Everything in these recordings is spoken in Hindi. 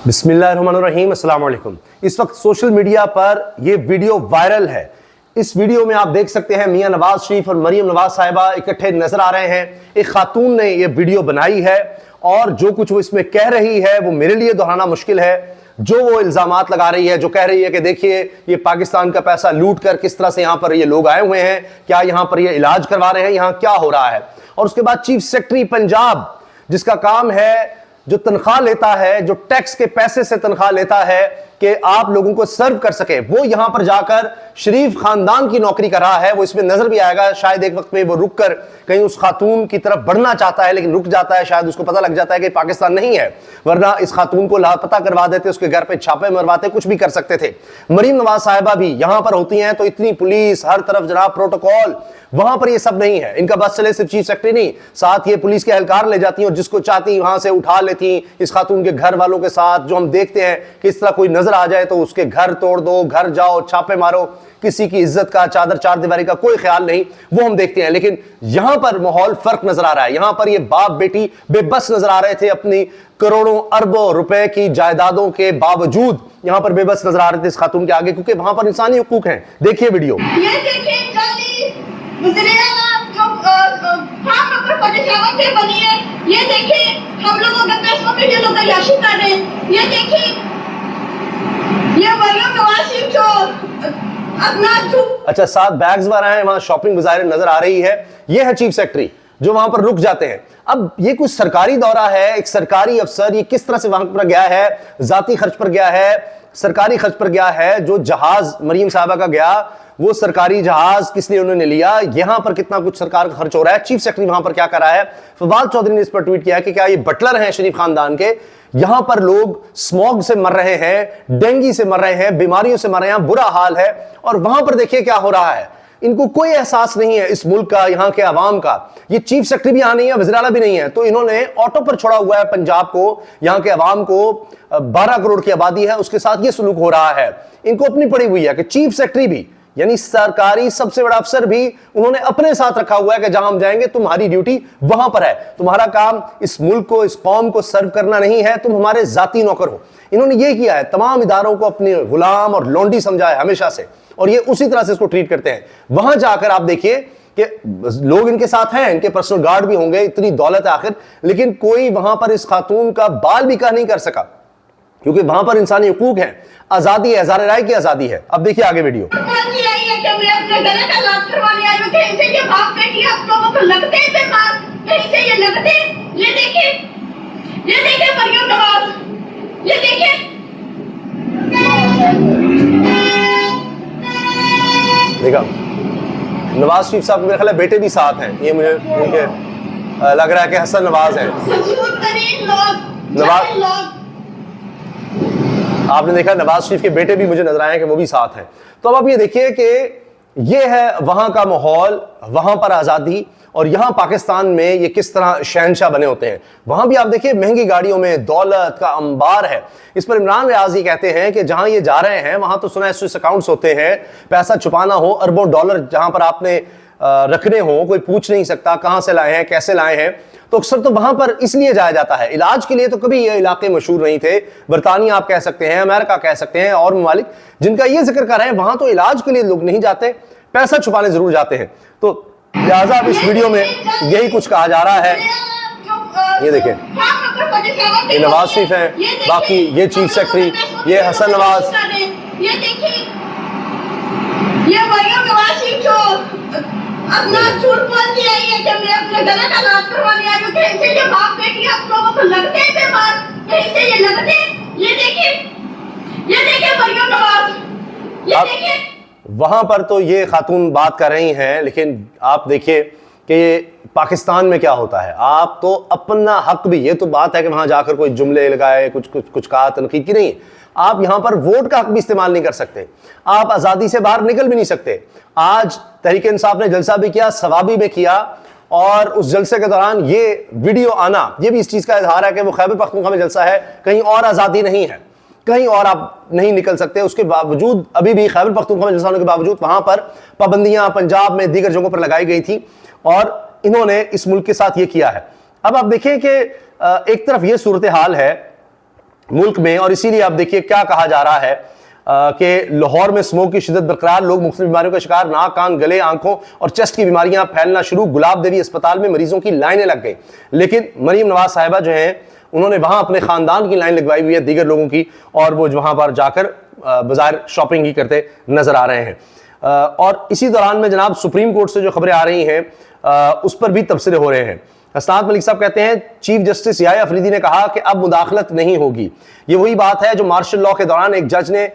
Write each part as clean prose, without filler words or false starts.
बिस्मिल्लाहिर्रहमानिर्रहीम, अस्सलाम वालेकुम। इस वक्त सोशल मीडिया पर यह वीडियो वायरल है। इस वीडियो में आप देख सकते हैं मियां नवाज शरीफ और मरीम नवाज साहिबा इकट्ठे नजर आ रहे हैं। एक खातून ने यह वीडियो बनाई है और जो कुछ वो इसमें कह रही है वो मेरे लिए दोहराना मुश्किल है। जो वो इल्जामात लगा रही है, जो कह रही है कि देखिए ये पाकिस्तान का पैसा लूट कर किस तरह से यहां पर ये लोग आए हुए हैं, क्या यहां पर ये इलाज करवा रहे हैं, यहां क्या हो रहा है। और उसके बाद चीफ सेक्रेटरी पंजाब, जिसका काम है, जो तनख्वाह लेता है, जो टैक्स के पैसे से तनख्वाह लेता है कि आप लोगों को सर्व कर सके, वो यहां पर जाकर शरीफ खानदान की नौकरी कर रहा है। वो इसमें नजर भी आएगा। शायद एक वक्त में वो रुक कर कहीं उस खातून की तरफ बढ़ना चाहता है, लेकिन रुक जाता है। शायद उसको पता लग जाता है कि पाकिस्तान नहीं है, वरना इस खातून को लापता करवा देते, उसके घर पे छापे मरवाते, कुछ भी कर सकते थे। मरीम नवाज साहिबा भी यहां पर होती हैं तो इतनी पुलिस, हर तरफ जनाब प्रोटोकॉल, वहां पर ये सब नहीं है। इनका बस चले सिर्फ चीफ सेक्रेटरी नहीं, साथ ये पुलिस के एहलकार ले जाती हैं और जिसको चाहती वहां से उठा लेती। इस खातून के घर वालों के साथ जो हम देखते हैं कि इस तरह कोई नजर आ जाए तो उसके घर तोड़ दो, घर जाओ, छापे मारो, किसी की इज्जत का, चादर चार दीवारी का कोई ख्याल नहीं, वो हम देखते हैं। लेकिन यहां पर माहौल फर्क नजर आ रहा है। यहां पर ये बाप बेटी बेबस नजर आ रहे थे, अपनी करोड़ों अरबों रुपए की जायदादों के बावजूद यहां पर बेबस नजर आ रहे थे इस खातून के आगे, क्योंकि वहां पर इंसानी हुकूक हैं। देखिए वीडियो। बनी है, ये देखिए हम लोगों के पैसों पे ये लोग अय्याशी कर रहे हैं। ये देखिए ये मरियम नवाज शरीफ जो अपना अच्छा, 7 बैग्स भरा है, वहां शॉपिंग गुजारे नजर आ रही है। ये है चीफ सेक्रेटरी जो वहां पर रुक जाते हैं। अब ये कुछ सरकारी दौरा है, एक सरकारी अफसर ये किस तरह से वहां पर गया है, जाती खर्च पर गया है, सरकारी खर्च पर गया है। जो जहाज मरीम साहबा का गया, वो सरकारी जहाज किस लिए उन्होंने लिया, यहां पर कितना कुछ सरकार का खर्च हो रहा है, चीफ सेक्रेटरी वहां पर क्या कर रहा है। फवाद चौधरी ने इस पर ट्वीट किया कि क्या ये बटलर हैं शरीफ खानदान के, यहां पर लोग स्मॉग से मर रहे हैं, डेंगू से मर रहे हैं, बीमारियों से मर रहे हैं, बुरा हाल है। और वहां पर देखिए क्या हो रहा है। इनको कोई एहसास नहीं है इस मुल्क का, यहां के अवाम का। ये चीफ सेक्रेटरी भी यहां नहीं है, वज़ीर आला भी नहीं है, तो इन्होंने ऑटो पर छोड़ा हुआ है पंजाब को, यहां के अवाम को। 12 करोड़ की आबादी है, उसके साथ ये सलूक हो रहा है। इनको अपनी पड़ी हुई है कि चीफ सेक्रेटरी भी, यानी सरकारी सबसे बड़ा अफसर भी, उन्होंने अपने साथ रखा हुआ है कि जहां हम जाएंगे तुम्हारी ड्यूटी वहां पर है, तुम्हारा काम इस मुल्क को, इस कौम को सर्व करना नहीं है, तुम हमारे जाती नौकर हो। इन्होंने ये किया है, तमाम इदारों को अपने गुलाम और लौंडी समझा है हमेशा से, और ये उसी तरह से इसको ट्रीट करते हैं। वहां जाकर आप देखिए कि लोग इनके साथ हैं, इनके पर्सनल गार्ड भी होंगे, इतनी दौलत है आखिर, लेकिन कोई वहां पर इस खातून का बाल भी कह नहीं कर सका, क्योंकि वहां पर इंसानी हुकूक है, आजादी है, इज़हार राय की आजादी है। अब देखिए आगे वीडियो। देखा, नवाज शरीफ साहब मेरे ख्याल बेटे भी साथ हैं। ये मुझे उनके लग रहा है कि हसन नवाज है। नवाज, आपने देखा नवाज शरीफ के बेटे भी मुझे नजर आए कि वो भी साथ हैं। तो अब आप ये देखिए कि ये है वहां का माहौल, वहां पर आजादी, और यहां पाकिस्तान में ये किस तरह शहनशाह बने होते हैं। वहां भी आप देखिए महंगी गाड़ियों में दौलत का अंबार है। इस पर इमरान रियाजी कहते हैं कि जहां ये जा रहे हैं वहां तो सुना है स्विस अकाउंट्स होते हैं, पैसा छुपाना हो, अरबों डॉलर जहां पर आपने रखने हो, कोई पूछ नहीं सकता कहां से लाए हैं, कैसे लाए हैं। तो अक्सर तो वहां पर इसलिए जाया जाता है, इलाज के लिए तो कभी ये इलाके मशहूर नहीं थे। बरतानिया आप कह सकते हैं, अमेरिका कह सकते हैं, और ममालिक जिनका ये जिक्र कर रहे हैं, वहां तो इलाज के लिए लोग नहीं जाते, पैसा छुपाने जरूर जाते हैं। तो लिहाजा इस वीडियो में यही कुछ कहा जा रहा है। ये देखें, ये नवाज शरीफ है, बाकी ये चीफ सेक्रेटरी, ये हसन नवाज, ये मरियम नवाज शरीफ जो अपना झूठ बोलती है, ये जब मैं अपने गले का इलाज करवाने आई हूं, कहीं से ये बाप बेटी आप लोगों को लगते हैं बीमार, कहीं से ये लगते हैं। ये देखिए मरियम नवाज, ये देखिए। वहां पर तो ये खातून बात कर रही हैं, लेकिन आप देखिए कि पाकिस्तान में क्या होता है। आप तो अपना हक भी, ये तो बात है कि वहां जाकर कोई जुमले लगाए, कुछ कहा, तनकीद की नहीं। आप यहां पर वोट का हक भी इस्तेमाल नहीं कर सकते, आप आजादी से बाहर निकल भी नहीं सकते। आज तहरीक इंसाफ ने जलसा भी किया, सवाबी में किया, और उस जलसे के दौरान ये वीडियो आना, ये भी इस चीज का इजहार है कि वो खैबर पख्तूनख्वा में जलसा है, कहीं और आजादी नहीं है, कहीं और आप नहीं निकल सकते। उसके बावजूद अभी भी खैबर पख्तूनख्वा में जलसा होने के बावजूद वहां पर पाबंदियां पंजाब में दीगर जगहों पर लगाई गई थी, और इन्होंने इस मुल्क के साथ ये किया है। अब आप देखिए कि एक तरफ ये सूरत हाल है मुल्क में। और इसीलिए आप देखिए क्या कहा जा रहा है कि लाहौर में स्मोक की शिद्दत बरकरार, लोग मुख्तलिफ बीमारियों का शिकार, नाक कान गले आंखों और चेस्ट की बीमारियां फैलना शुरू। गुलाब देवी अस्पताल में मरीजों की लाइनें लग गई, लेकिन मरीम नवाज साहिबा जो हैं उन्होंने वहां अपने खानदान की लाइन लगवाई हुई है दीगर लोगों की, और वो वहां पर जाकर बाजार शॉपिंग ही करते नजर आ रहे हैं। और इसी दौरान में जनाब सुप्रीम कोर्ट से जो खबरें आ रही हैं उस पर भी तबसरे हो रहे हैं। हसनात मलिक साहब कहते हैं चीफ जस्टिस याह्या अफरीदी ने कहा कि अब मुदाखलत नहीं होगी। ये वही बात है जो मार्शल लॉ के दौरान एक जज ने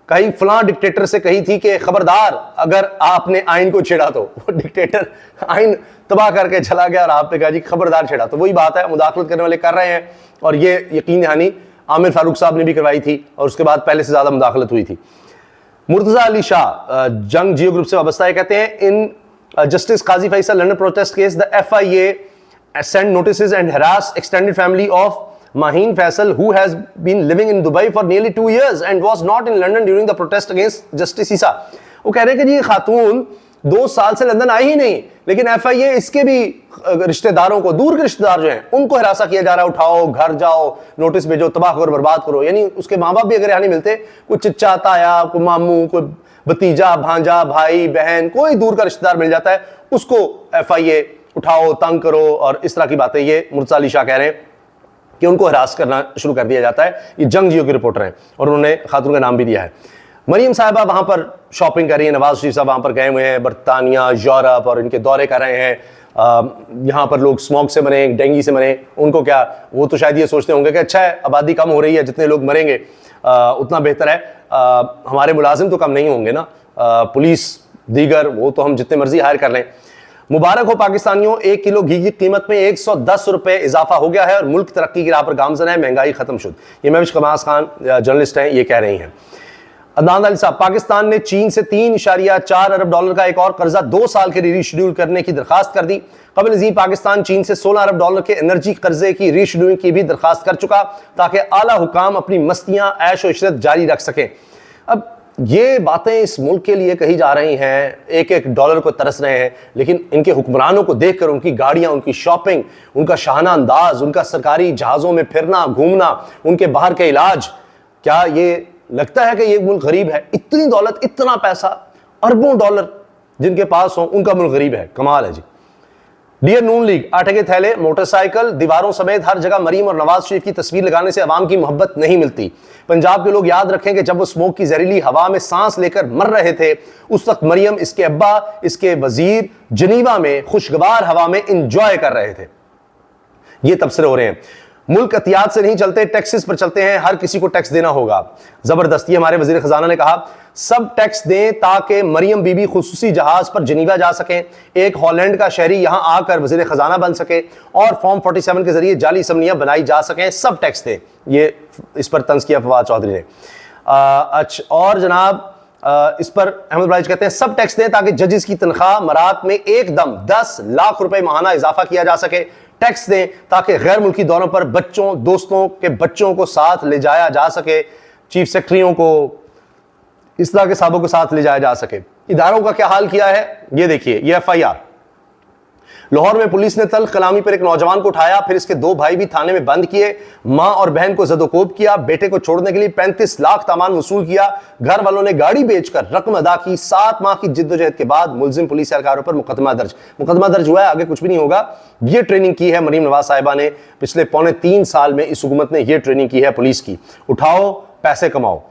कहीं फलां डिक्टेटर से कही थी कि खबरदार अगर आपने आइन को छेड़ा तो। वो डिक्टेटर आइन तबाह करके चला गया और आपने कहा जी खबरदार छेड़ा। तो वही बात है, मुदाखलत करने वाले कर रहे हैं, और ये यकीन दहानी आमिर फारूक साहब ने भी करवाई थी और उसके बाद पहले से ज्यादा मुदाखलत हुई थी। मुर्तजा अली शाह जंग जियो ग्रुप से वाबस्ता है, कहते हैं इन justice Qazi Faisal London protest case the FIA sent notices and harass extended family of Maheen Faisal, who has been living in Dubai for nearly 2 years and was not in London during the protest against Justice Issa। वो कह रहे हैं कि जी खातून 2 साल से लंदन आई ही नहीं, लेकिन FIA इसके भी रिश्तेदारों को, दूर के रिश्तेदार जो हैं उनको हिरासा किया जा रहा है, उठाओ घर जाओ, नोटिस भेजो, तबाह करो, बर्बाद करो। यानी उसके माँ बाप भी अगर यहाँ नहीं मिलते, कोई चिच्चा ताया, कोई मामू, कोई भतीजा भांजा भाई बहन, कोई दूर का रिश्तेदार मिल जाता है, उसको FIA उठाओ, तंग करो, और इस तरह की बातें ये मुर्तजा अली शाह कह रहे हैं कि उनको हरास करना शुरू कर दिया जाता है। ये जंग जियो के रिपोर्टर हैं और उन्होंने खातून का नाम भी दिया है। मरीम साहिबा वहां पर शॉपिंग कर रही है, नवाज शरीफ साहब वहां पर गए हुए हैं, बरतानिया, यूरोप, और इनके दौरे कर रहे हैं। यहाँ पर लोग स्मोक से मरे, डेंगू से मरे, उनको क्या, वो तो शायद ये सोचते होंगे कि अच्छा है आबादी कम हो रही है, जितने लोग मरेंगे उतना बेहतर है, हमारे मुलाजिम तो कम नहीं होंगे ना, पुलिस दीगर वो तो हम जितने मर्जी हायर कर लें। मुबारक हो पाकिस्तानियों, 1 किलो घी की कीमत में 110 रुपए इजाफा हो गया है और मुल्क तरक्की की राह पर गामजन है, महंगाई खत्म शुद। ये महविश कमास खान जर्नलिस्ट हैं, ये कह रही हैं। अदनान अली साहब, पाकिस्तान ने चीन से $3.4 अरब का एक और कर्जा 2 साल के लिए रीशेड्यूल करने की दरखास्त कर दी। कबल नज़ीर पाकिस्तान चीन से $16 अरब के एनर्जी कर्जे की रीशेड्यूलिंग की भी दरखास्त कर चुका, ताकि आला हुकाम अपनी मस्तियां ऐश व इशरत जारी रख सकें। अब ये बातें इस मुल्क के लिए कही जा रही हैं, $1-1 डॉलर को तरस रहे हैं, लेकिन इनके हुक्मरानों को देखकर, उनकी गाड़ियां, उनकी शॉपिंग, उनका शाहाना अंदाज, उनका सरकारी जहाज़ों में फिरना घूमना, उनके बाहर के इलाज, क्या ये लगता है कि ये मुल्क गरीब है? इतनी दौलत, इतना पैसा, अरबों डॉलर जिनके पास हो, उनका मुल्क गरीब है। कमाल है जी। डियर नून लीग, आटे के थैले, मोटरसाइकिल, दीवारों समेत हर जगह मरीम और नवाज शरीफ की तस्वीर लगाने से अवाम की मोहब्बत नहीं मिलती। पंजाब के लोग याद रखें कि जब वो स्मोक की जहरीली हवा में सांस लेकर मर रहे थे, उस वक्त मरियम, इसके अब्बा, इसके वजीर जनीवा में खुशगवार हवा में इंजॉय कर रहे थे। ये तबसरे हो रहे हैं। मुल्क एहतियात से नहीं चलते, टैक्सेस पर चलते हैं, हर किसी को टैक्स देना होगा। जबरदस्ती हमारे वजीर खजाना ने कहा सब टैक्स दें ताकि मरियम बीबी खुसूसी जहाज पर जनीवा जा सकें, एक हॉलैंड का शहरी यहां आकर वजीर खजाना बन सके और फॉर्म 47 के जरिए जाली असम्बलियां बनाई जा सकें। सब टैक्स दें। ये इस पर तंज किया फवाद चौधरी ने। अच्छा, और जनाब इस पर अहमद राइज कहते हैं सब टैक्स दें ताकि जजेस की तनख्वाह मरात में एकदम 10 लाख रुपए माहाना इजाफा किया जा सके। टैक्स दें ताकि गैर मुल्की दौरों पर बच्चों, दोस्तों के बच्चों को साथ ले जाया जा सके, चीफ सेक्रेटरियों को, इस तरह के साहबों के साथ ले जाया जा सके। इदारों का क्या हाल किया है ये देखिए। ये FIR लाहौर में पुलिस ने तल्ख कलामी पर एक नौजवान को उठाया, फिर इसके 2 भाई भी थाने में बंद किए, मां और बहन को जदोकोब किया, बेटे को छोड़ने के लिए 35 लाख तामान वसूल किया, घर वालों ने गाड़ी बेचकर रकम अदा की। 7 माह की जिद्दोजहद के बाद मुलजिम पुलिस एहलकारों पर मुकदमा दर्ज हुआ है, आगे कुछ भी नहीं होगा। यह ट्रेनिंग की है मरीम नवाज साहिबा ने, पिछले 3.25 साल में इस हुकूमत ने यह ट्रेनिंग की है पुलिस की। उठाओ पैसे कमाओ।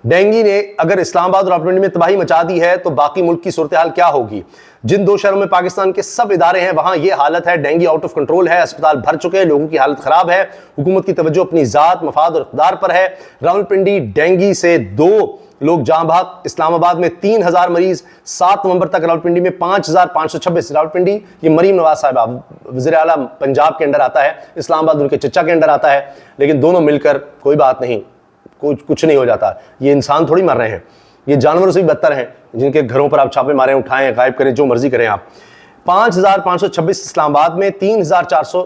डेंगू ने अगर इस्लामाबाद और रावलपिंडी में तबाही मचा दी है तो बाकी मुल्क की सूरत हाल क्या होगी? जिन 2 शहरों में पाकिस्तान के सब इदारे हैं वहां यह हालत है। डेंगू आउट ऑफ कंट्रोल है, अस्पताल भर चुके हैं, लोगों की हालत खराब है। हुकूमत की तवज्जो अपनी जात, मफाद और इक़्तिदार पर है। रावलपिंडी डेंगू से 2 लोग जाँ भाग, इस्लामाबाद में 3000 मरीज, 7 नवंबर तक रावलपिंडी में 5526। रावलपिंडी ये मरीम नवाज साहिबा वज़ीर आला पंजाब के अंडर आता है, इस्लामाबाद उनके चचा के अंडर आता है, लेकिन दोनों मिलकर कोई बात नहीं, कुछ नहीं हो जाता। ये इंसान थोड़ी मर रहे हैं, ये जानवरों से भी बदतर हैं, जिनके घरों पर आप छापे मारें, उठाएं, गायब करें, जो मर्जी करें आप। 5526 इस्लामाबाद में, 3400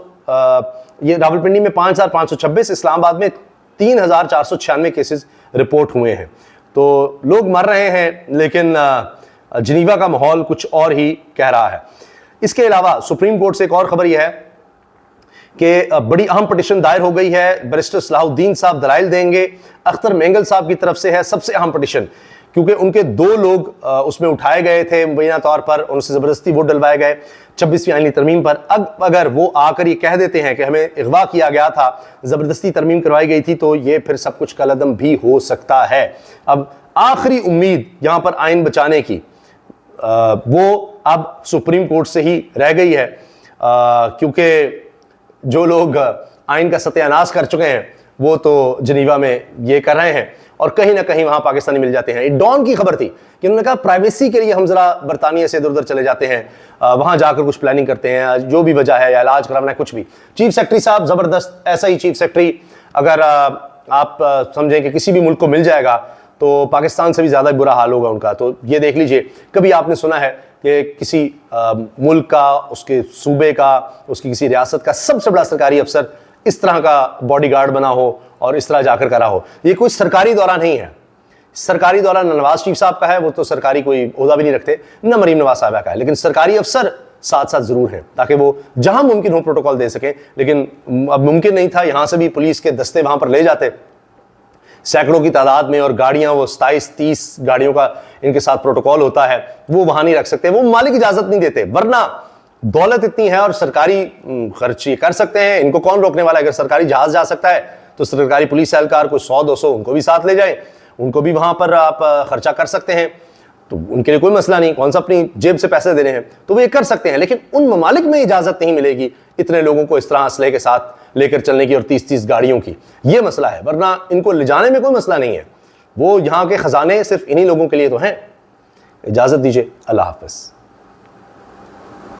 ये रावलपिंडी में 5526, इस्लामाबाद में 3496 केसेस रिपोर्ट हुए हैं। तो लोग मर रहे हैं, लेकिन जनीवा का माहौल कुछ और ही कह रहा है। इसके अलावा सुप्रीम कोर्ट से एक और खबर यह है कि बड़ी अहम पिटीशन दायर हो गई है। बैरिस्टर सलाहुद्दीन साहब दलाइल देंगे। अख्तर मेंगल साहब की तरफ से है सबसे अहम पिटीशन, क्योंकि उनके 2 लोग उसमें उठाए गए थे मुबैना तौर पर, उनसे ज़बरदस्ती वोट डलवाए गए 26वीं आईनी तरमीम पर। अब अगर वो आकर ये कह देते हैं कि हमें अगवा किया गया था, ज़बरदस्ती तरमीम करवाई गई थी, तो ये फिर सब कुछ कलअदम भी हो सकता है। अब आखिरी उम्मीद यहाँ पर आइन बचाने की वो अब सुप्रीम कोर्ट से ही रह गई है, क्योंकि जो लोग आइन का सत्यानाश कर चुके हैं वो तो जनीवा में ये कर रहे हैं और कहीं ना कहीं वहां पाकिस्तानी मिल जाते हैं। डॉन की खबर थी कि उन्होंने कहा प्राइवेसी के लिए हम जरा बरतानिया से इधर उधर चले जाते हैं, वहां जाकर कुछ प्लानिंग करते हैं, जो भी वजह है या इलाज कराना है, कुछ भी। चीफ सेक्रेटरी साहब जबरदस्त, ऐसा ही चीफ सेक्रेटरी अगर आप समझें कि किसी भी मुल्क को मिल जाएगा तो पाकिस्तान से भी ज्यादा बुरा हाल होगा उनका। तो ये देख लीजिए, कभी आपने सुना है कि किसी मुल्क का, उसके सूबे का, उसकी किसी रियासत का सबसे बड़ा सरकारी अफसर इस तरह का बॉडीगार्ड बना हो और इस तरह जाकर करा हो? ये कोई सरकारी दौरा नहीं है। सरकारी दौरा न नवाज शरीफ साहब का है, वो तो सरकारी कोई ओहदा भी नहीं रखते, न मरीम नवाज साहबा का है, लेकिन सरकारी अफसर साथ साथ जरूर हैं ताकि वो जहां मुमकिन हो प्रोटोकॉल दे सकें। लेकिन अब मुमकिन नहीं था, यहां से भी पुलिस के दस्ते वहां पर ले जाते सैकड़ों की तादाद में, और गाड़ियां वो 27-30 गाड़ियों का इनके साथ प्रोटोकॉल होता है, वो वहां नहीं रख सकते, वो मालिक इजाजत नहीं देते। वरना दौलत इतनी है और सरकारी खर्च ये कर सकते हैं, इनको कौन रोकने वाला है? अगर सरकारी जहाज जा सकता है तो सरकारी पुलिस एहलकार कोई 100-200 उनको भी साथ ले जाए, उनको भी वहां पर आप खर्चा कर सकते हैं, तो उनके लिए कोई मसला नहीं, कौन सा अपनी जेब से पैसे देने हैं, तो वो ये कर सकते हैं। लेकिन उन ममालिक में इजाजत नहीं मिलेगी इतने लोगों को इस तरह असलहे के साथ लेकर चलने की और 30-30 गाड़ियों की, ये मसला है। वरना इनको ले जाने में कोई मसला नहीं है, वो यहाँ के खजाने सिर्फ इन्हीं लोगों के लिए तो हैं। इजाजत दीजिए, अल्लाह हाफिज।